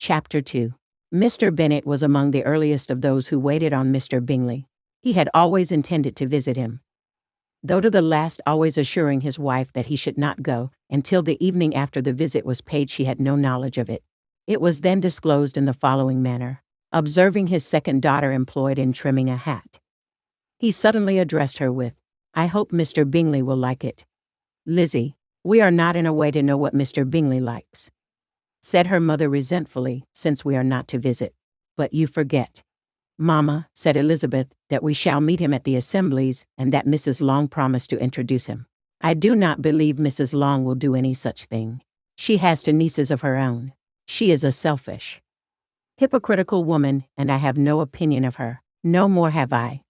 Chapter 2. Mr. Bennet was among the earliest of those who waited on Mr. Bingley. He had always intended to visit him, though to the last always assuring his wife that he should not go until the evening after the visit was paid. She had no knowledge of it. It was then disclosed in the following manner. Observing his second daughter employed in trimming a hat, he suddenly addressed her with, "I hope Mr. Bingley will like it." "Lizzie, we are not in a way to know what Mr. Bingley likes," said her mother resentfully, "since we are not to visit. But you forget, Mamma," said Elizabeth, "that we shall meet him at the assemblies, and that Mrs. Long promised to introduce him." "I do not believe Mrs. Long will do any such thing. She has two nieces of her own. She is a selfish, hypocritical woman, and I have no opinion of her." "No more have I,"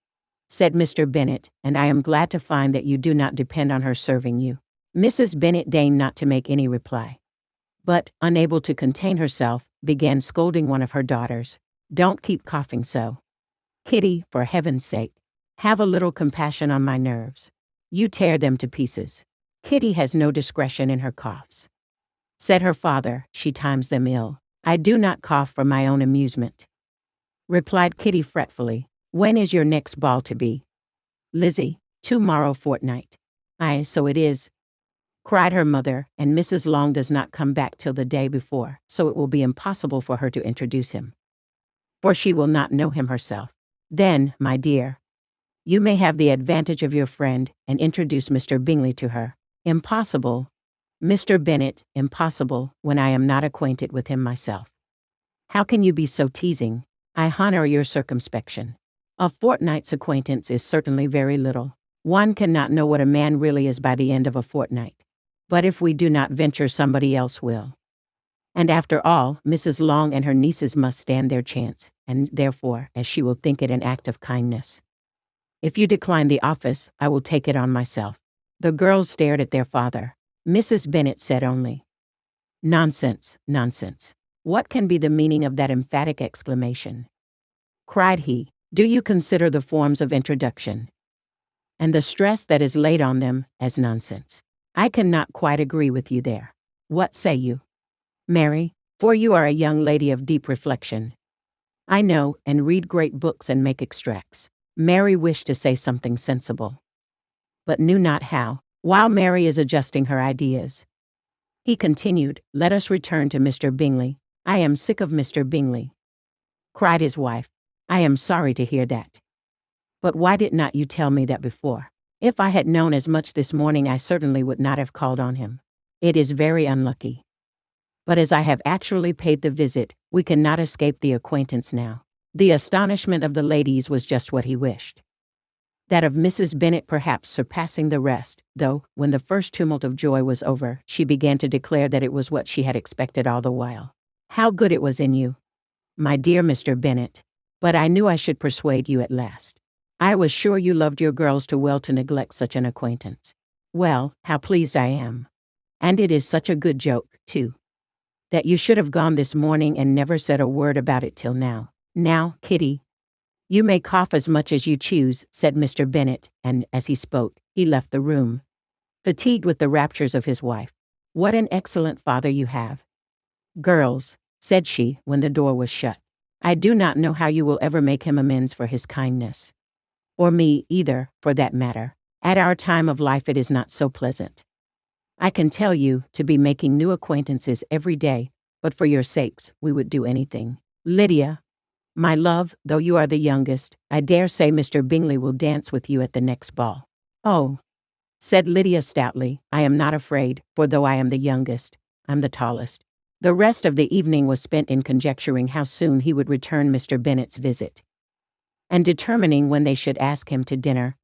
said Mr. Bennet, "and I am glad to find that you do not depend on her serving you." Mrs. Bennet deigned not to make any reply, but, unable to contain herself, began scolding one of her daughters. "Don't keep coughing so, Kitty, for heaven's sake. Have a little compassion on my nerves. You tear them to pieces. Kitty has no discretion in her coughs," said her father. "She times them ill." "I do not cough for my own amusement," replied Kitty fretfully. "When is your next ball to be?" "Lizzie, tomorrow fortnight." "Aye, so it is," cried her mother, "and Mrs. Long does not come back till the day before, so it will be impossible for her to introduce him, for she will not know him herself." "Then, my dear, you may have the advantage of your friend, and introduce Mr. Bingley to her." "Impossible, Mr. Bennet, impossible, when I am not acquainted with him myself." "How can you be so teasing? I honor your circumspection. A fortnight's acquaintance is certainly very little. One cannot know what a man really is by the end of a fortnight. But if we do not venture, somebody else will. And after all, Mrs. Long and her nieces must stand their chance, and therefore, as she will think it an act of kindness, if you decline the office, I will take it on myself." The girls stared at their father. Mrs. Bennet said only, "Nonsense, nonsense. What can be the meaning of that emphatic exclamation?" cried he. "Do you consider the forms of introduction, and the stress that is laid on them, as nonsense? I cannot quite agree with you there. What say you, Mary? For you are a young lady of deep reflection, I know, and read great books and make extracts." Mary wished to say something sensible, but knew not how. While Mary is adjusting her ideas, he continued, "Let us return to Mr. Bingley." "I am sick of Mr. Bingley," cried his wife. "I am sorry to hear that. But why did not you tell me that before? If I had known as much this morning, I certainly would not have called on him. It is very unlucky. But as I have actually paid the visit, we cannot escape the acquaintance now." The astonishment of the ladies was just what he wished. That of Mrs. Bennet perhaps surpassing the rest, though, when the first tumult of joy was over, she began to declare that it was what she had expected all the while. "How good it was in you, my dear Mr. Bennet! But I knew I should persuade you at last. I was sure you loved your girls too well to neglect such an acquaintance. Well, how pleased I am. And it is such a good joke, too, that you should have gone this morning and never said a word about it till now. Now, Kitty, you may cough as much as you choose," said Mr. Bennet, and, as he spoke, he left the room, fatigued with the raptures of his wife. "What an excellent father you have, girls," said she, when the door was shut. "I do not know how you will ever make him amends for his kindness. Or me either, for that matter. At our time of life it is not so pleasant, I can tell you, to be making new acquaintances every day, but for your sakes we would do anything. Lydia, my love, though you are the youngest, I dare say Mr. Bingley will dance with you at the next ball." "Oh," said Lydia stoutly, "I am not afraid, for though I am the youngest, I'm the tallest." The rest of the evening was spent in conjecturing how soon he would return Mr. Bennet's visit, and determining when they should ask him to dinner,